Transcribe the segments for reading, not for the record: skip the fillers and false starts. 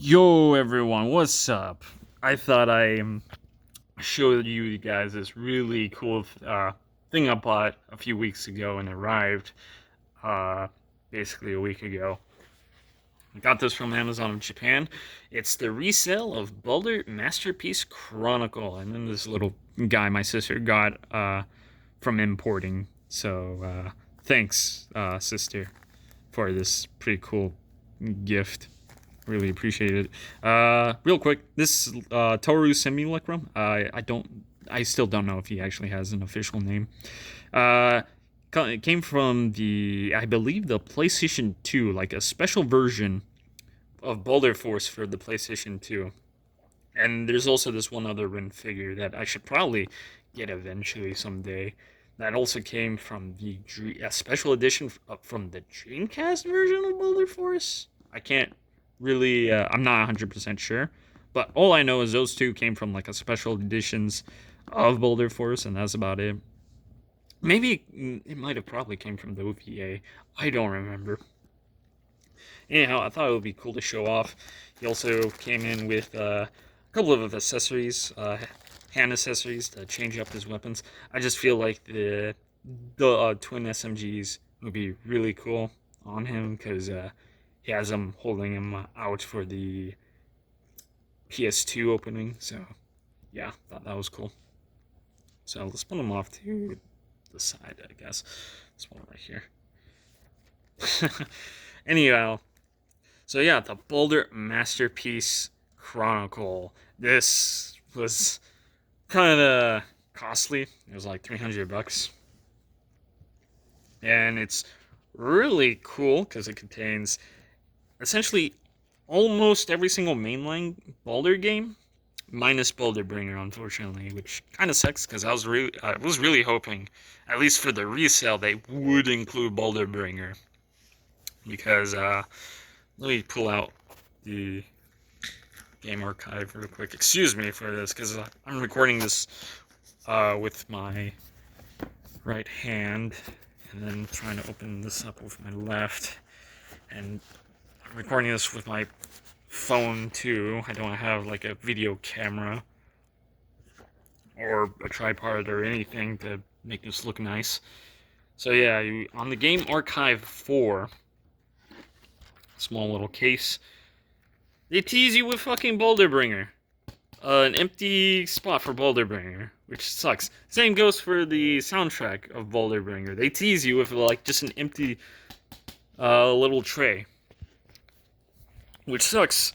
Yo everyone, what's up? I thought I showed you guys this really cool thing I bought a few weeks ago and arrived uh, basically a week ago. I got this from Amazon of Japan. It's the resale of BALDR Masterpiece Chronicle, and then this little guy my sister got from importing. So thanks, sister, for this pretty cool gift. Really appreciate it. Real quick, this Toru Simulacrum. I still don't know if he actually has an official name. It came from I believe, the PlayStation 2, like a special version of Boulder Force for the PlayStation 2. And there's also this one other Rin figure that I should probably get eventually someday. That also came from a special edition from the Dreamcast version of Boulder Force. I can't really, I'm not 100% sure. But all I know is those two came from like a special editions of Boulder Force, and that's about it. Maybe it might have probably came from the OVA. I don't remember. Anyhow, I thought it would be cool to show off. He also came in with a couple of accessories, hand accessories to change up his weapons. I just feel like the twin SMGs would be really cool on him because he has them holding him out for the PS2 opening. So yeah, thought that was cool. So let's put him off to the side, I guess. This one right here. Anyhow, so yeah, the BALDR Masterpiece Chronicle. This was kind of costly. It was like $300, and it's really cool because it contains essentially almost every single mainline Baldr game, minus Baldr Bringer, unfortunately, which kind of sucks because I was really hoping, at least for the resale, they would include Baldr Bringer. Because let me pull out the game archive real quick. Excuse me for this, because I'm recording this with my right hand, and then trying to open this up with my left, and I'm recording this with my phone too. I don't have like a video camera or a tripod or anything to make this look nice. So yeah, on the Game Archive 4, small little case, they tease you with fucking Baldr Bringer. An empty spot for Baldr Bringer, which sucks. Same goes for the soundtrack of Baldr Bringer. They tease you with like just an empty little tray, which sucks.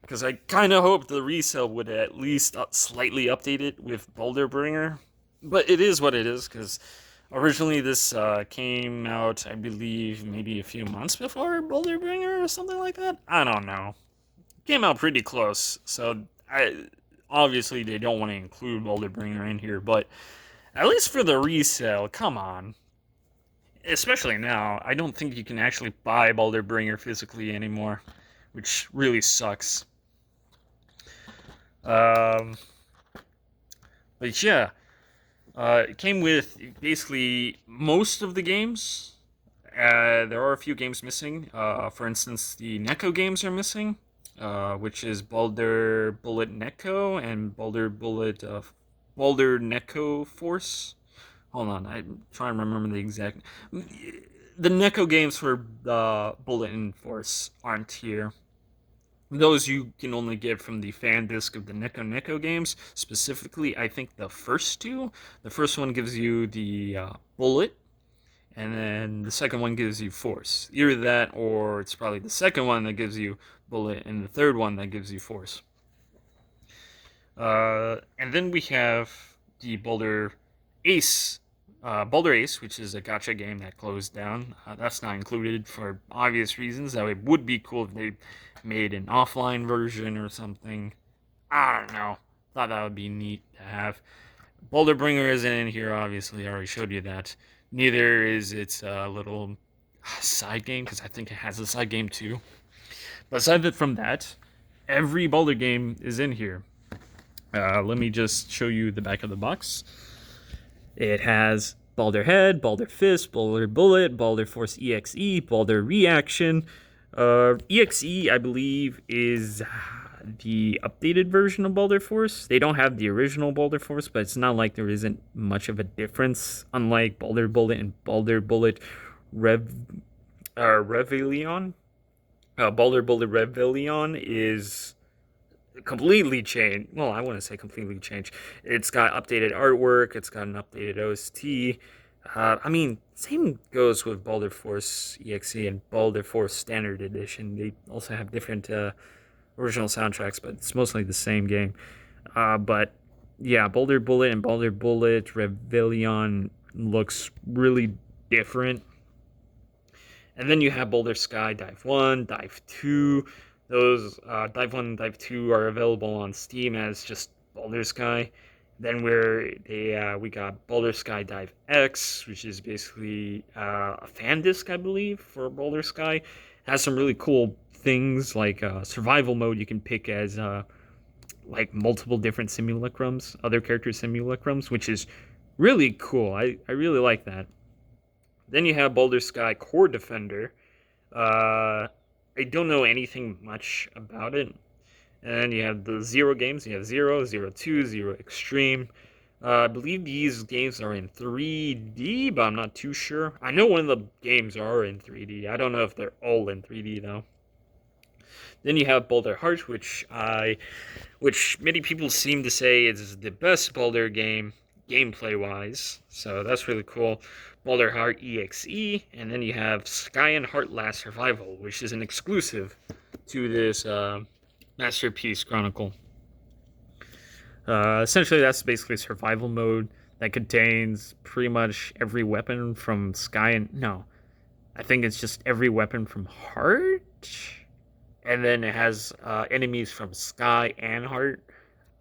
Because I kind of hoped the resale would at least slightly update it with Baldr Bringer. But it is what it is, because originally this came out, I believe, maybe a few months before Baldr Bringer or something like that. I don't know. Came out pretty close, so obviously they don't want to include Baldr Bringer in here, but at least for the resale, come on. Especially now, I don't think you can actually buy Baldr Bringer physically anymore, which really sucks. But yeah, it came with basically most of the games. There are a few games missing. For instance, the Neko games are missing, which is Baldr BulleNeko and BalDRNeko Force. Hold on, I'm trying to remember the exact. The Neko games for Bullet and Force aren't here. Those you can only get from the fan disc of the Neko games. Specifically, I think the first two. The first one gives you the Bullet, and then the second one gives you Force. Either that, or it's probably the second one that gives you Bullet, and the third one that gives you Force. And then we have the Baldr Ace, which is a gacha game that closed down. That's not included for obvious reasons. That it would be cool if they made an offline version or something. I don't know. Thought that would be neat to have. Baldr Bringer isn't in here, obviously. I already showed you that. Neither is its little side game, because I think it has a side game too. But aside from that, every Baldr game is in here. Let me just show you the back of the box. It has Baldr Head, Baldr Fist, Baldr Bullet, Baldr Force EXE, Baldr Reaction, EXE, I believe, is the updated version of Baldr Force. They don't have the original Baldr Force, but it's not like there isn't much of a difference. Unlike Baldr Bullet and Baldr Bullet Revelion, Baldr Bullet Revelion is completely changed. Well, I wouldn't say completely changed. It's got updated artwork. It's got an updated OST. I mean, same goes with Baldr Force EXE and Baldr Force Standard Edition. They also have different original soundtracks, but it's mostly the same game. But yeah, Baldr Bullet and Baldr Bullet Revelion looks really different. And then you have Baldr Sky Dive 1, Dive 2. Those Dive 1 and Dive 2 are available on Steam as just Baldr Sky. Then we got Baldr Sky Dive X, which is basically a fan disc, I believe, for Baldr Sky. It has some really cool things like survival mode you can pick as like multiple different simulacrums, other character simulacrums, which is really cool. I really like that. Then you have Baldr Sky Core Defender. I don't know anything much about it. And then you have the Zero games. You have Zero, Zero 2, Zero Extreme. I believe these games are in 3D, but I'm not too sure. I know one of the games are in 3D. I don't know if they're all in 3D though. Then you have Baldr Heart, which many people seem to say is the best Baldr game gameplay-wise. So that's really cool. Baldr Heart EXE, and then you have Sky and Heart Last Survival, which is an exclusive to this Masterpiece Chronicle. Essentially, that's basically survival mode that contains pretty much every weapon from Sky and... No, I think it's just every weapon from Heart? And then it has enemies from Sky and Heart.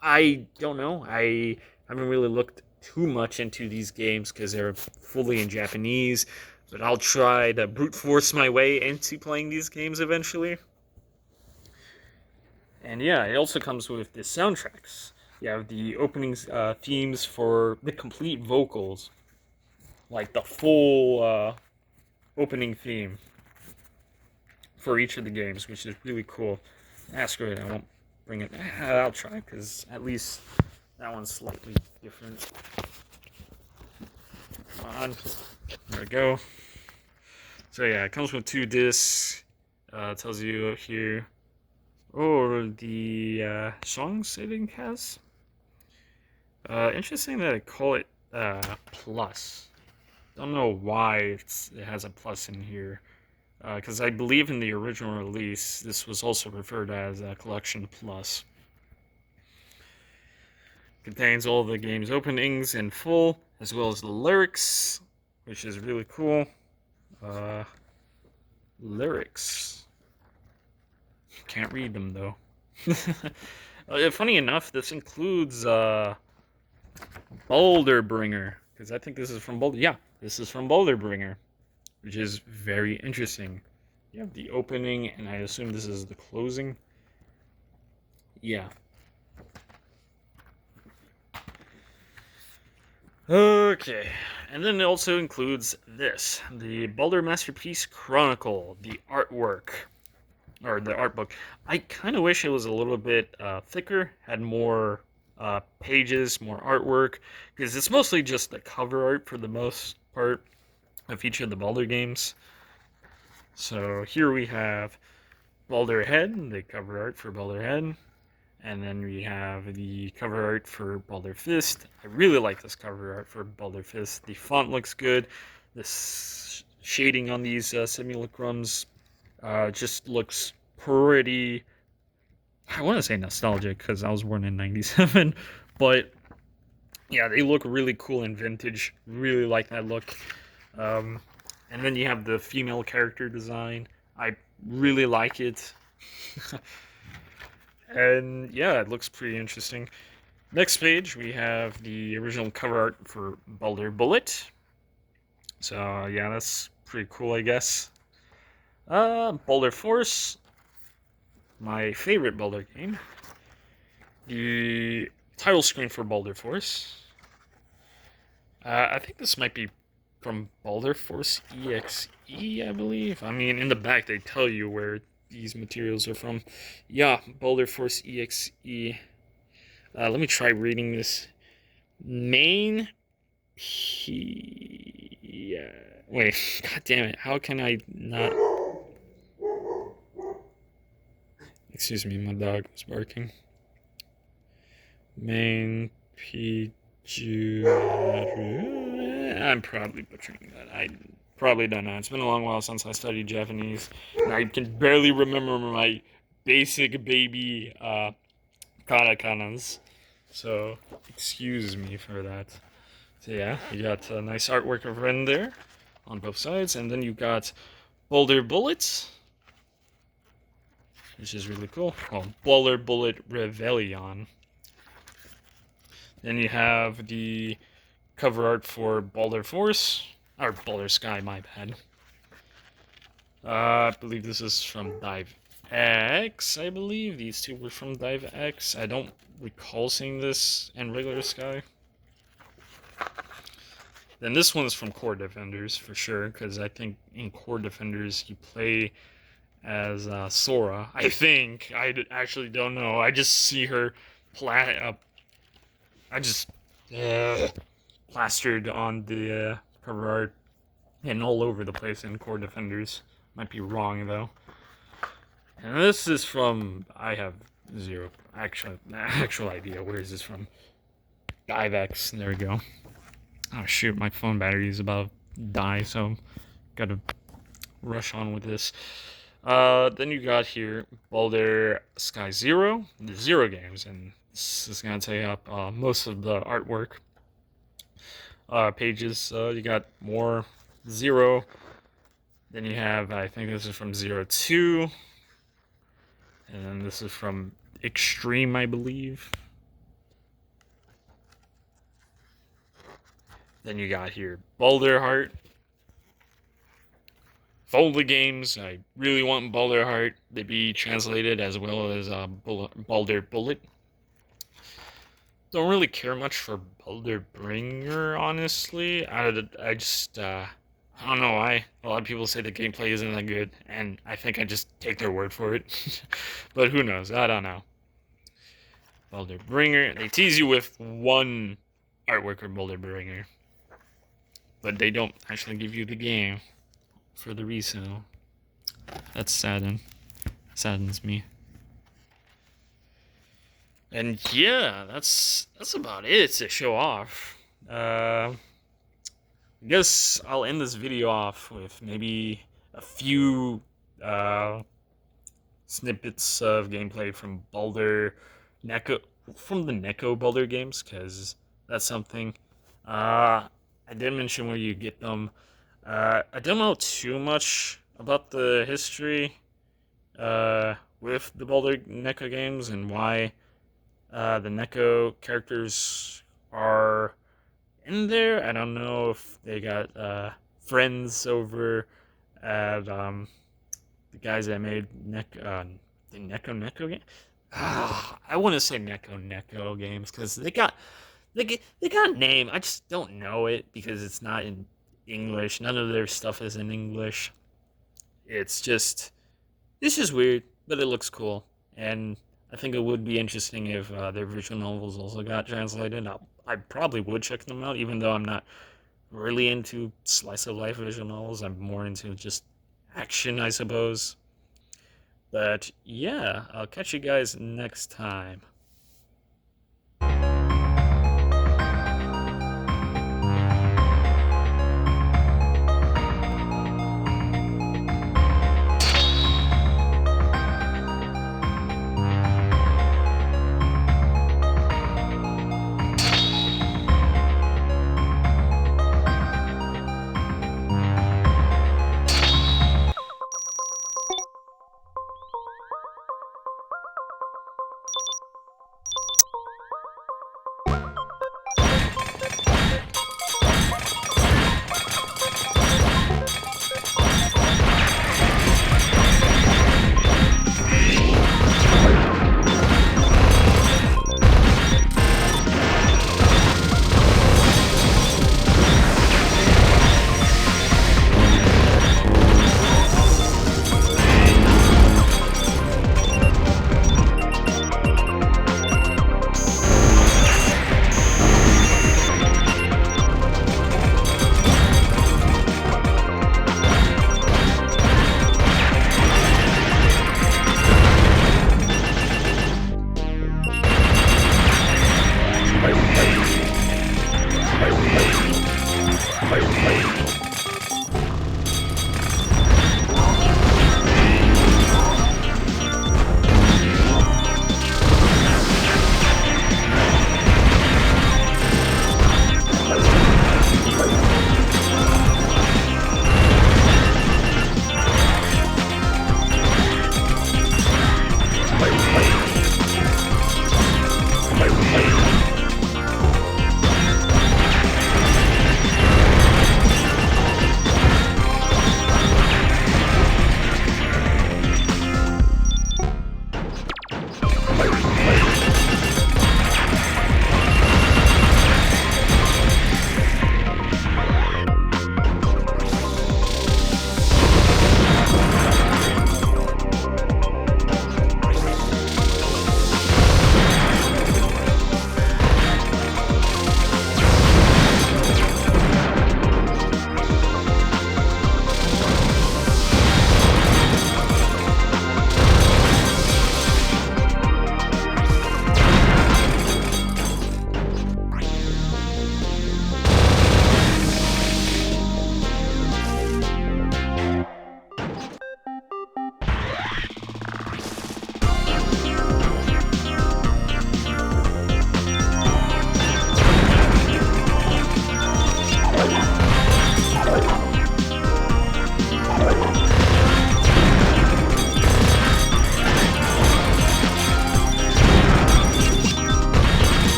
I don't know. I haven't really looked too much into these games because they're fully in Japanese, but I'll try to brute force my way into playing these games eventually. And yeah, it also comes with the soundtracks. You have the opening themes for the complete vocals, like the full opening theme for each of the games, which is really cool. Asteroid, I won't bring it. I'll try, because at least that one's slightly different. Come on. There we go. So yeah, it comes with 2 discs. It tells you here, the songs it has. Interesting that I call it plus. Don't know why it has a plus in here. Because I believe in the original release, this was also referred as a Collection Plus. Contains all the game's openings in full, as well as the lyrics, which is really cool. Lyrics. Can't read them, though. Funny enough, this includes Baldr, because I think this is from Baldr. Yeah, this is from Baldr, which is very interesting. You have the opening, and I assume this is the closing. Yeah. Okay, and then it also includes this, the Baldr Masterpiece Chronicle, the artwork, or the art book. I kind of wish it was a little bit thicker, had more pages, more artwork, because it's mostly just the cover art for the most part of each of the Baldr games. So here we have Baldr Head, the cover art for Baldr Head. And then we have the cover art for Baldr Fist. I really like this cover art for Baldr Fist. The font looks good. This shading on these simulacrums just looks pretty... I want to say nostalgic because I was born in 97. But yeah, they look really cool and vintage. Really like that look. And then you have the female character design. I really like it. And yeah, it looks pretty interesting. Next page, we have the original cover art for Baldr Bullet. So yeah, that's pretty cool, I guess. Baldr Force, my favorite Baldr game. The title screen for Baldr Force. I think this might be from Baldr Force EXE, I believe. I mean, in the back they tell you where these materials are from. Yeah, Baldr Force EXE. Let me try reading this. Main. Yeah. Wait. God damn it. How can I not? Excuse me, my dog was barking. Main PG. I'm probably butchering that. I probably don't know. It's been a long while since I studied Japanese, and I can barely remember my basic baby katakanas. So excuse me for that. So yeah, you got a nice artwork of Ren there on both sides, and then you got Baldr Bullets, which is really cool. Oh, Baldr Bullet Rebellion. Then you have the cover art for Baldr Force, or Baldr Sky, my bad. I believe this is from Dive X, I believe. These two were from Dive X. I don't recall seeing this in regular Sky. Then this one's from Core Defenders, for sure, because I think in Core Defenders you play as Sora. I think. I actually don't know. I just see her I just plastered on the cover art and all over the place in Core Defenders. Might be wrong though. And this is from, I have zero actual idea where is this from. DiveX, there we go. Oh shoot, my phone battery is about to die, so gotta rush on with this. Then you got here Baldr Sky Zero, the Zero games, and this is gonna take up most of the artwork pages. You got more Zero. Then you have, I think this is from 02. And then this is from Extreme, I believe. Then you got here Baldr Heart. Folder games. I really want Baldr Heart to be translated as well as Baldr Bullet. Don't really care much for Baldr Bringer, honestly. I just, I don't know why. A lot of people say the gameplay isn't that good, and I think I just take their word for it. But who knows? I don't know. Baldr Bringer. They tease you with one artwork of Baldr Bringer, but they don't actually give you the game for the resale. That's saddens me. And yeah, that's about it to show off. I guess I'll end this video off with maybe a few snippets of gameplay from Baldr Neko, from the Neko Baldr games, because that's something. I did mention where you get them. I don't know too much about the history with the Baldr Neko games and why the Neko characters are in there. I don't know if they got friends over at the guys that made the Neko game. I want to say Neko games because they got a name. I just don't know it because it's not in English. None of their stuff is in English. It's just weird, but it looks cool, and I think it would be interesting if their visual novels also got translated. I probably would check them out, even though I'm not really into slice of life visual novels. I'm more into just action, I suppose. But yeah, I'll catch you guys next time.